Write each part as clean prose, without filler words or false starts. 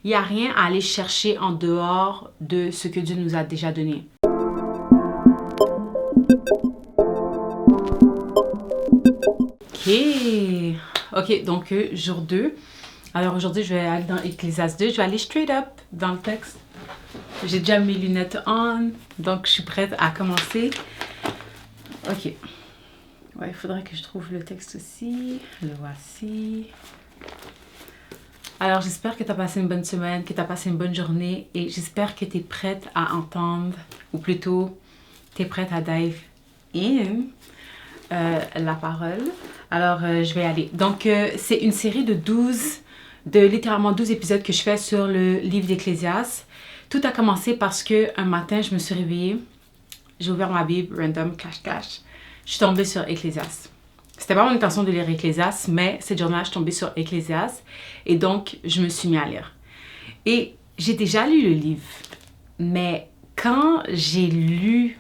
Il n'y a rien à aller chercher en dehors de ce que Dieu nous a déjà donné. Ok, donc jour 2. Alors aujourd'hui, je vais aller dans Ecclésiaste 2. Je vais aller straight up dans le texte. J'ai déjà mes lunettes on, donc je suis prête à commencer. Ok. Ouais, il faudrait que je trouve le texte aussi. Le voici. Alors, j'espère que tu as passé une bonne semaine, que tu as passé une bonne journée et j'espère que tu es prête à entendre, ou plutôt, tu es prête à dive in la parole. Alors, je vais aller. Donc, c'est une série de littéralement 12 épisodes que je fais sur le livre d'Ecclésiaste. Tout a commencé parce qu'un matin, je me suis réveillée, j'ai ouvert ma Bible, random, clash. Je suis tombée sur Ecclésiaste. C'était pas mon intention de lire Ecclésiaste, mais cette journée-là, je suis tombée sur Ecclésiaste et donc, je me suis mis à lire. Et j'ai déjà lu le livre, mais quand j'ai lu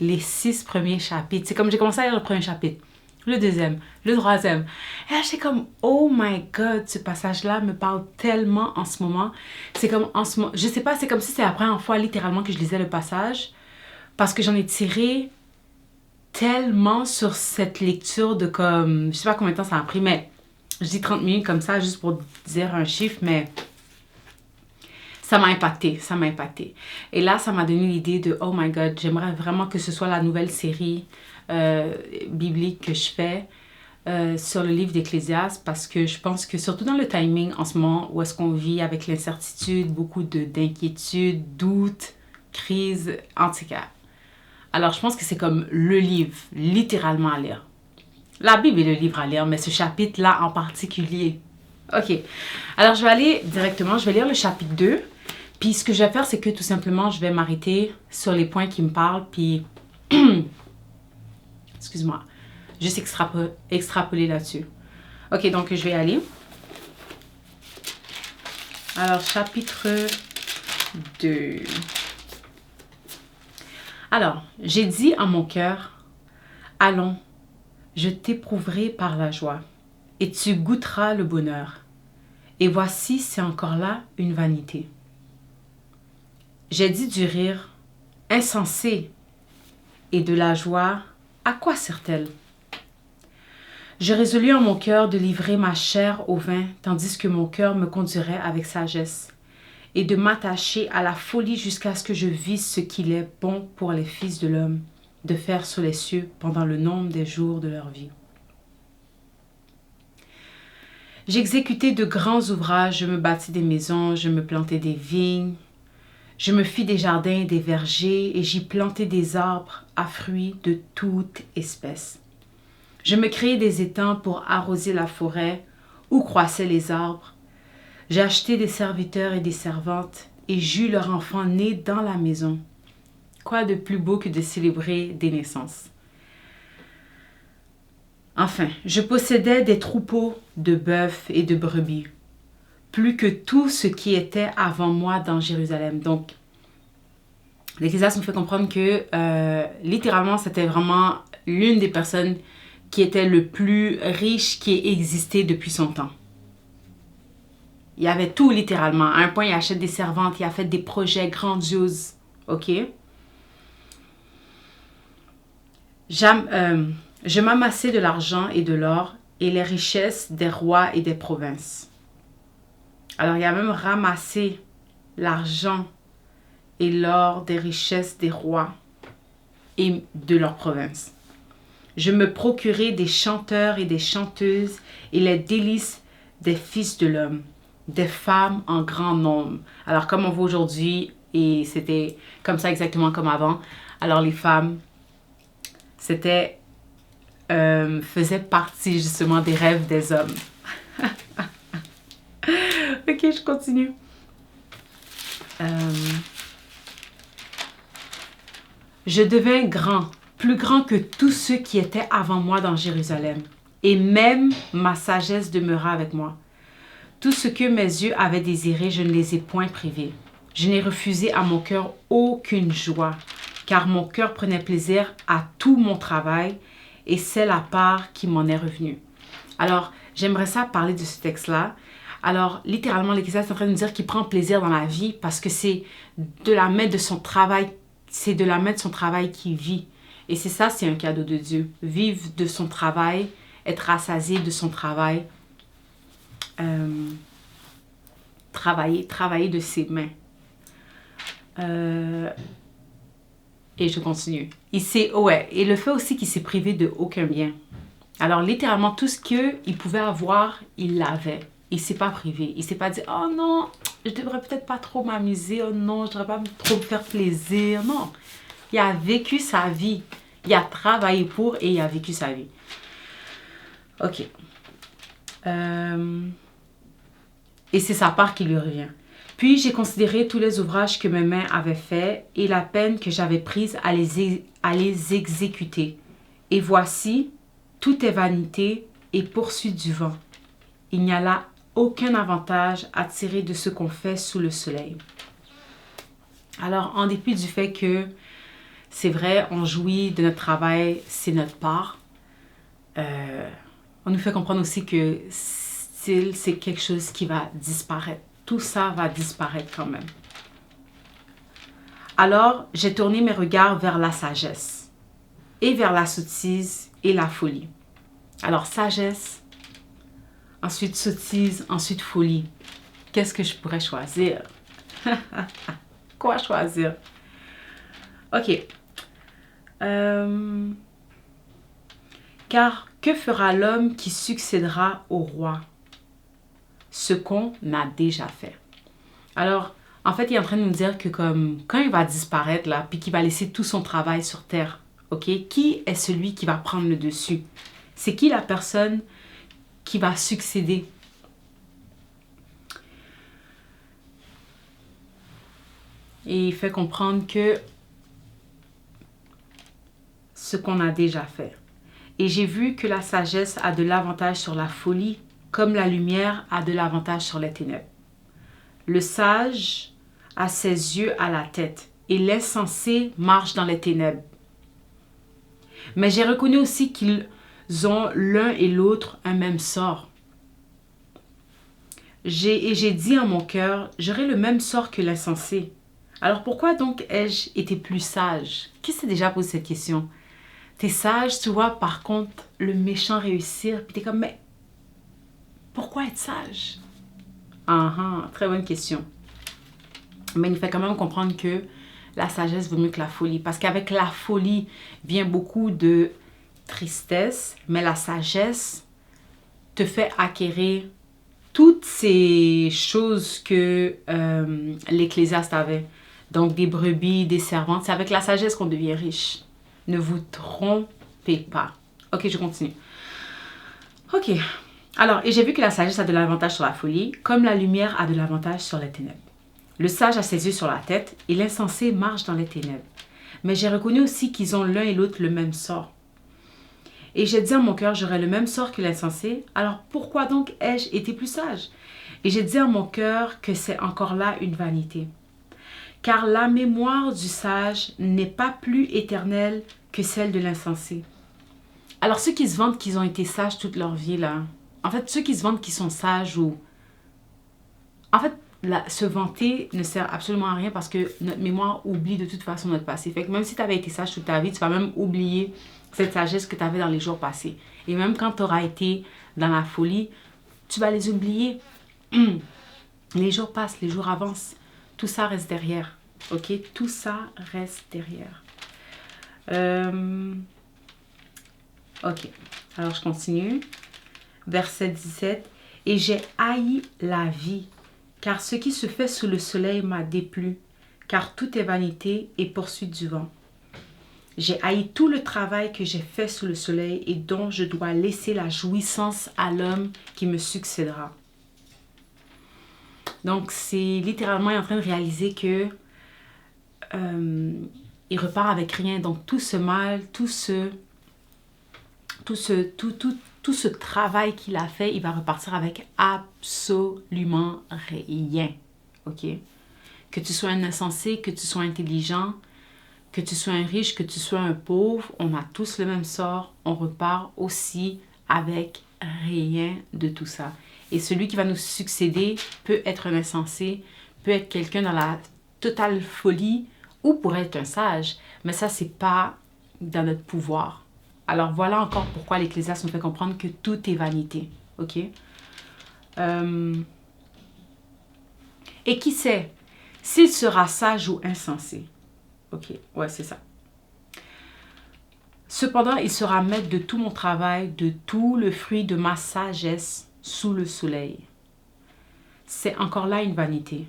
les 6 premiers chapitres, c'est comme j'ai commencé à lire le premier chapitre, le deuxième, le troisième. Et là, j'étais comme, oh my God, ce passage-là me parle tellement en ce moment. C'est comme en ce moment, je sais pas, c'est comme si c'était la première fois littéralement que je lisais le passage parce que j'en ai tiré tellement sur cette lecture de comme, je sais pas combien de temps ça a pris, mais je dis 30 minutes comme ça juste pour dire un chiffre, mais ça m'a impacté. Et là, ça m'a donné l'idée de, oh my God, j'aimerais vraiment que ce soit la nouvelle série biblique que je fais sur le livre d'Ecclésiaste parce que je pense que surtout dans le timing en ce moment où est-ce qu'on vit avec l'incertitude, beaucoup d'inquiétudes, doutes, crises, en tout cas. Alors, je pense que c'est comme le livre, littéralement à lire. La Bible est le livre à lire, mais ce chapitre-là en particulier. Ok, alors je vais aller directement, je vais lire le chapitre 2. Puis ce que je vais faire, c'est que tout simplement, je vais m'arrêter sur les points qui me parlent, puis... Excuse-moi, juste extrapoler là-dessus. Ok, donc je vais aller. Alors, chapitre 2. Alors, j'ai dit à mon cœur, allons, je t'éprouverai par la joie, et tu goûteras le bonheur. Et voici, c'est encore là une vanité. J'ai dit du rire, insensé, et de la joie, à quoi sert-elle? Je résolus en mon cœur de livrer ma chair au vin, tandis que mon cœur me conduirait avec sagesse, et de m'attacher à la folie jusqu'à ce que je visse ce qu'il est bon pour les fils de l'homme, de faire sur les cieux pendant le nombre des jours de leur vie. J'exécutai de grands ouvrages, je me bâtis des maisons, je me plantai des vignes, je me fis des jardins et des vergers, et j'y plantai des arbres à fruits de toute espèce. Je me créai des étangs pour arroser la forêt, où croissaient les arbres. J'ai acheté des serviteurs et des servantes, et j'eus leur enfant né dans la maison. Quoi de plus beau que de célébrer des naissances? Enfin, je possédais des troupeaux de bœufs et de brebis, plus que tout ce qui était avant moi dans Jérusalem. Donc, l'Ecclésiaste nous fait comprendre que littéralement, c'était vraiment l'une des personnes qui était le plus riche qui ait existé depuis son temps. Il y avait tout littéralement. À un point, il achète des servantes, il a fait des projets grandioses. OK? Je m'amassai de l'argent et de l'or et les richesses des rois et des provinces. Alors, il a même ramassé l'argent et l'or des richesses des rois et de leurs provinces. Je me procurai des chanteurs et des chanteuses et les délices des fils de l'homme, des femmes en grand nombre. Alors, comme on voit aujourd'hui, et c'était comme ça exactement comme avant, alors les femmes, c'était... faisaient partie justement des rêves des hommes. Ok, je continue. Je devins grand, plus grand que tous ceux qui étaient avant moi dans Jérusalem, et même ma sagesse demeura avec moi. Tout ce que mes yeux avaient désiré, je ne les ai point privés. Je n'ai refusé à mon cœur aucune joie, car mon cœur prenait plaisir à tout mon travail, et c'est la part qui m'en est revenue. Alors, j'aimerais ça parler de ce texte-là. Alors, littéralement, l'Ecclésiaste est en train de nous dire qu'il prend plaisir dans la vie parce que c'est de la mettre de son travail, c'est de la mettre de son travail qu'il vit. Et c'est ça, c'est un cadeau de Dieu. Vivre de son travail, être rassasié de son travail, travailler de ses mains. Et je continue. Et le fait aussi qu'il s'est privé de aucun bien. Alors, littéralement, tout ce qu'il pouvait avoir, il l'avait. Il ne s'est pas privé. Il ne s'est pas dit, oh non, je devrais peut-être pas trop m'amuser. Oh non, je devrais pas trop me faire plaisir. Non. Il a vécu sa vie. Il a travaillé pour et il a vécu sa vie. Ok. Et c'est sa part qui lui revient. Puis j'ai considéré tous les ouvrages que mes mains avaient faits et la peine que j'avais prise à les exécuter. Et voici, tout est vanité et poursuite du vent. Il n'y a là aucun avantage à tirer de ce qu'on fait sous le soleil. Alors, en dépit du fait que c'est vrai, on jouit de notre travail, c'est notre part, on nous fait comprendre aussi que c'est quelque chose qui va disparaître. Tout ça va disparaître quand même. Alors, j'ai tourné mes regards vers la sagesse et vers la sottise et la folie. Alors, sagesse, ensuite sottise, ensuite folie. Qu'est-ce que je pourrais choisir? Quoi choisir? Ok. Car que fera l'homme qui succédera au roi? Ce qu'on a déjà fait. Alors, en fait, il est en train de nous dire que comme quand il va disparaître là, puis qu'il va laisser tout son travail sur terre, ok? Qui est celui qui va prendre le dessus? C'est qui la personne qui va succéder? Et il fait comprendre que ce qu'on a déjà fait. Et j'ai vu que la sagesse a de l'avantage sur la folie, comme la lumière a de l'avantage sur les ténèbres. Le sage a ses yeux à la tête et l'insensé marche dans les ténèbres. Mais j'ai reconnu aussi qu'ils ont l'un et l'autre un même sort. J'ai dit en mon cœur, j'aurai le même sort que l'insensé. Alors pourquoi donc ai-je été plus sage? Qui s'est déjà posé cette question? T'es sage, tu vois, par contre, le méchant réussir, puis t'es comme, mais pourquoi être sage? Très bonne question. Mais il nous fait quand même comprendre que la sagesse vaut mieux que la folie. Parce qu'avec la folie vient beaucoup de tristesse, mais la sagesse te fait acquérir toutes ces choses que l'Ecclésiaste avait. Donc des brebis, des servantes. C'est avec la sagesse qu'on devient riche. Ne vous trompez pas. Ok, je continue. Ok. Alors, et j'ai vu que la sagesse a de l'avantage sur la folie, comme la lumière a de l'avantage sur les ténèbres. Le sage a ses yeux sur la tête et l'insensé marche dans les ténèbres. Mais j'ai reconnu aussi qu'ils ont l'un et l'autre le même sort. Et j'ai dit en mon cœur, j'aurai le même sort que l'insensé, alors pourquoi donc ai-je été plus sage? Et j'ai dit en mon cœur que c'est encore là une vanité. Car la mémoire du sage n'est pas plus éternelle que celle de l'insensé. Alors ceux qui se vantent qu'ils ont été sages toute leur vie, là, en fait, ceux qui se vantent qu'ils sont sages ou... En fait, se vanter ne sert absolument à rien parce que notre mémoire oublie de toute façon notre passé. Fait que même si tu avais été sage toute ta vie, tu vas même oublier cette sagesse que tu avais dans les jours passés. Et même quand tu auras été dans la folie, tu vas les oublier. Les jours passent, les jours avancent. Tout ça reste derrière. Ok? Tout ça reste derrière. Ok. Alors, je continue. Verset 17. Et j'ai haï la vie, car ce qui se fait sous le soleil m'a déplu, car tout est vanité et poursuite du vent. J'ai haï tout le travail que j'ai fait sous le soleil et dont je dois laisser la jouissance à l'homme qui me succédera. Donc, c'est littéralement il est en train de réaliser que il repart avec rien. Donc, tout ce mal, tout ce travail qu'il a fait, il va repartir avec absolument rien. OK? Que tu sois un insensé, que tu sois intelligent, que tu sois un riche, que tu sois un pauvre, on a tous le même sort. On repart aussi avec rien de tout ça. Et celui qui va nous succéder peut être un insensé, peut être quelqu'un dans la totale folie ou pourrait être un sage. Mais ça, c'est pas dans notre pouvoir. Alors voilà encore pourquoi l'Ecclésiaste nous fait comprendre que tout est vanité. Ok? Et qui sait s'il sera sage ou insensé? Ok, ouais, c'est ça. Cependant, il sera maître de tout mon travail, de tout le fruit de ma sagesse sous le soleil. C'est encore là une vanité.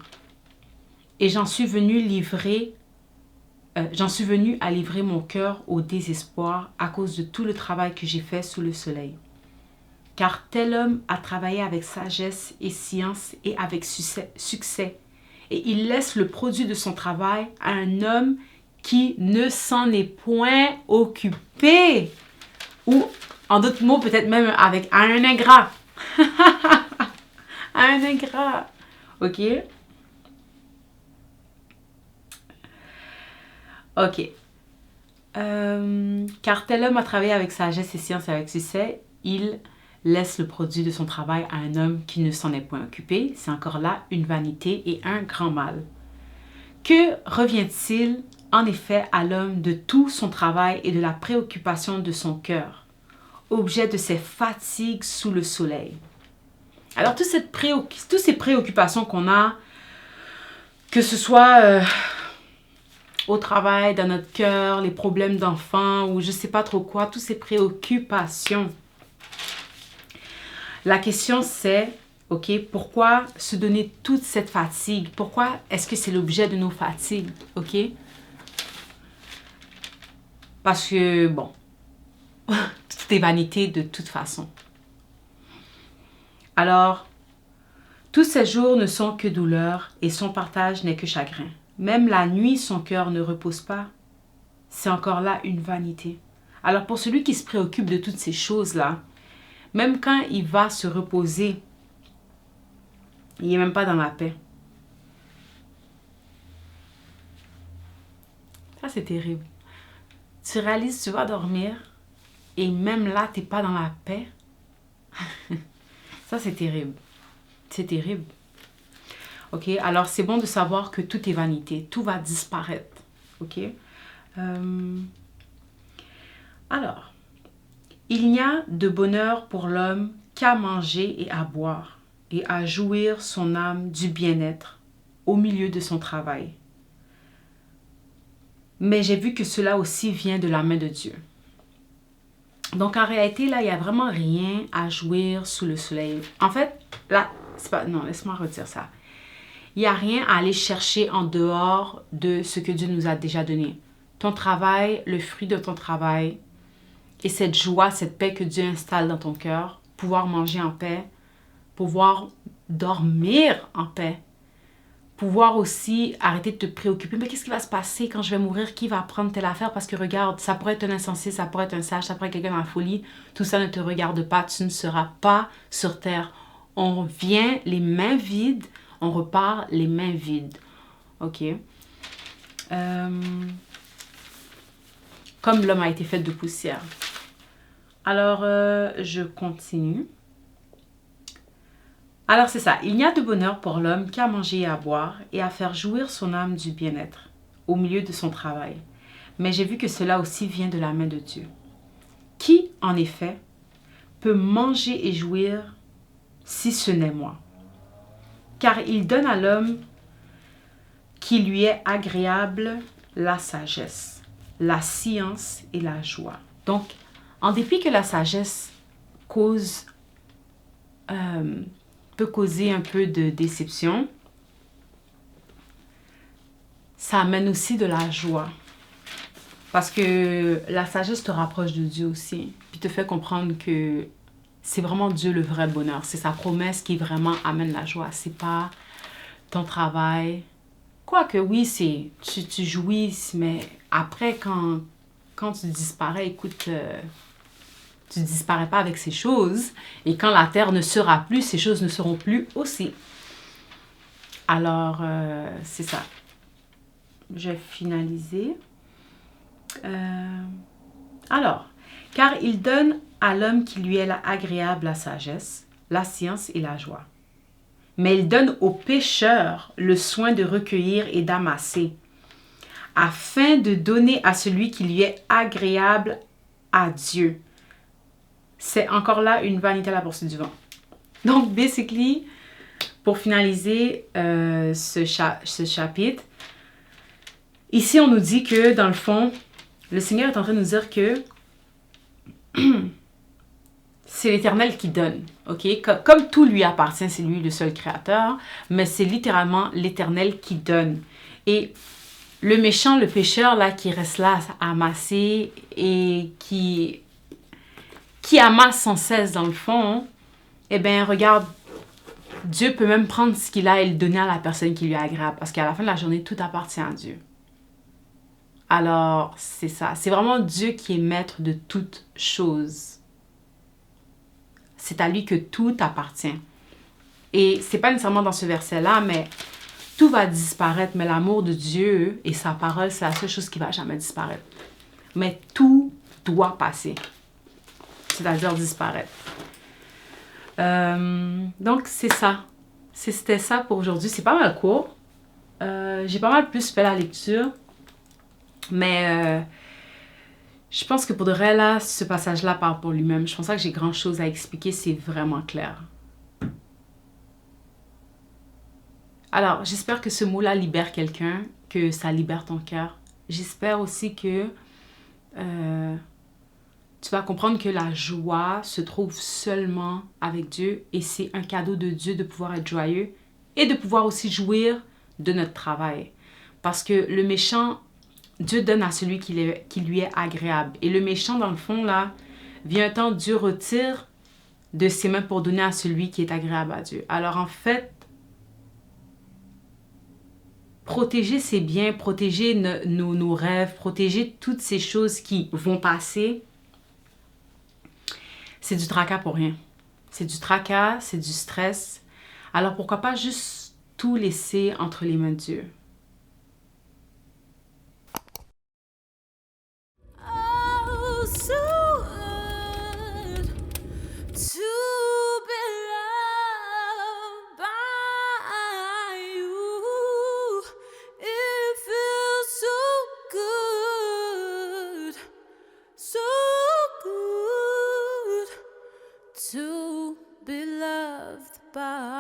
Et j'en suis venu à livrer mon cœur au désespoir à cause de tout le travail que j'ai fait sous le soleil. Car tel homme a travaillé avec sagesse et science et avec succès. Et il laisse le produit de son travail à un homme qui ne s'en est point occupé. Ou, en d'autres mots, peut-être même avec un ingrat. Un ingrat. Ok? Ok. Car tel homme a travaillé avec sagesse et science et avec succès, il laisse le produit de son travail à un homme qui ne s'en est point occupé. C'est encore là une vanité et un grand mal. Que revient-il en effet à l'homme de tout son travail et de la préoccupation de son cœur, objet de ses fatigues sous le soleil? Alors, toutes ces préoccupations qu'on a, que ce soit au travail, dans notre cœur, les problèmes d'enfants ou je ne sais pas trop quoi, toutes ces préoccupations. La question c'est, ok, pourquoi se donner toute cette fatigue? Pourquoi est-ce que c'est l'objet de nos fatigues? Ok? Parce que, bon, tout est vanité de toute façon. Alors, tous ces jours ne sont que douleur et son partage n'est que chagrin. Même la nuit, son cœur ne repose pas. C'est encore là une vanité. Alors, pour celui qui se préoccupe de toutes ces choses-là, même quand il va se reposer, il n'est même pas dans la paix. Ça, c'est terrible. Tu réalises, tu vas dormir et même là, tu n'es pas dans la paix. Ça, c'est terrible. C'est terrible. Ok, alors c'est bon de savoir que tout est vanité. Tout va disparaître. Ok. Alors, il n'y a de bonheur pour l'homme qu'à manger et à boire et à jouir son âme du bien-être au milieu de son travail. Mais j'ai vu que cela aussi vient de la main de Dieu. Donc en réalité, là, il n'y a vraiment rien à jouir sous le soleil. En fait, là, c'est pas... Non, laisse-moi redire ça. Il n'y a rien à aller chercher en dehors de ce que Dieu nous a déjà donné. Ton travail, le fruit de ton travail et cette joie, cette paix que Dieu installe dans ton cœur, pouvoir manger en paix, pouvoir dormir en paix, pouvoir aussi arrêter de te préoccuper. Mais qu'est-ce qui va se passer quand je vais mourir? Qui va prendre telle affaire? Parce que regarde, ça pourrait être un insensé, ça pourrait être un sage, ça pourrait être quelqu'un dans la folie. Tout ça ne te regarde pas. Tu ne seras pas sur terre. On vient les mains vides, on repart les mains vides. Ok? Comme l'homme a été fait de poussière. Alors, je continue. Alors, c'est ça. Il n'y a de bonheur pour l'homme qu'à manger et à boire et à faire jouir son âme du bien-être au milieu de son travail. Mais j'ai vu que cela aussi vient de la main de Dieu. Qui, en effet, peut manger et jouir si ce n'est moi? Car il donne à l'homme qui lui est agréable la sagesse, la science et la joie. Donc, en dépit que la sagesse peut causer un peu de déception, ça amène aussi de la joie. Parce que la sagesse te rapproche de Dieu aussi, puis te fait comprendre que c'est vraiment Dieu le vrai bonheur. C'est sa promesse qui vraiment amène la joie. C'est pas ton travail. Quoique oui, tu jouis, mais après, quand tu disparais, écoute, tu ne disparais pas avec ces choses. Et quand la terre ne sera plus, ces choses ne seront plus aussi. Alors, c'est ça. Je vais finaliser. Alors, car il donne à l'homme qui lui est agréable la sagesse, la science et la joie. Mais il donne aux pécheurs le soin de recueillir et d'amasser, afin de donner à celui qui lui est agréable à Dieu. C'est encore là une vanité à la poursuite du vent. Donc, basically, pour finaliser ce chapitre, ici, on nous dit que, dans le fond, le Seigneur est en train de nous dire que c'est l'Éternel qui donne, ok? Comme tout lui appartient, c'est lui le seul créateur, mais c'est littéralement l'Éternel qui donne. Et le méchant, le pécheur, là, qui reste là à amasser et qui amasse sans cesse dans le fond, eh bien, regarde, Dieu peut même prendre ce qu'il a et le donner à la personne qui lui est agréable, parce qu'à la fin de la journée, tout appartient à Dieu. Alors, c'est ça. C'est vraiment Dieu qui est maître de toutes choses. C'est à lui que tout appartient. Et c'est pas nécessairement dans ce verset-là, mais tout va disparaître, mais l'amour de Dieu et sa parole, c'est la seule chose qui va jamais disparaître. Mais tout doit passer. C'est-à-dire disparaître. Donc, c'est ça. C'était ça pour aujourd'hui. C'est pas mal court. J'ai pas mal plus fait la lecture. Mais je pense que pour de vrai, là, ce passage-là parle pour lui-même. Je pense pas que j'ai grand-chose à expliquer. C'est vraiment clair. Alors, j'espère que ce mot-là libère quelqu'un, que ça libère ton cœur. J'espère aussi que tu vas comprendre que la joie se trouve seulement avec Dieu et c'est un cadeau de Dieu de pouvoir être joyeux et de pouvoir aussi jouir de notre travail. Parce que le méchant, Dieu donne à celui qui lui est agréable. Et le méchant, dans le fond, là, vient un temps, Dieu retire de ses mains pour donner à celui qui est agréable à Dieu. Alors, en fait, protéger ses biens, protéger nos rêves, protéger toutes ces choses qui vont passer, c'est du tracas pour rien. C'est du tracas, c'est du stress. Alors pourquoi pas juste tout laisser entre les mains de Dieu? Oh, so good to be loved by you. It feels so good to be loved by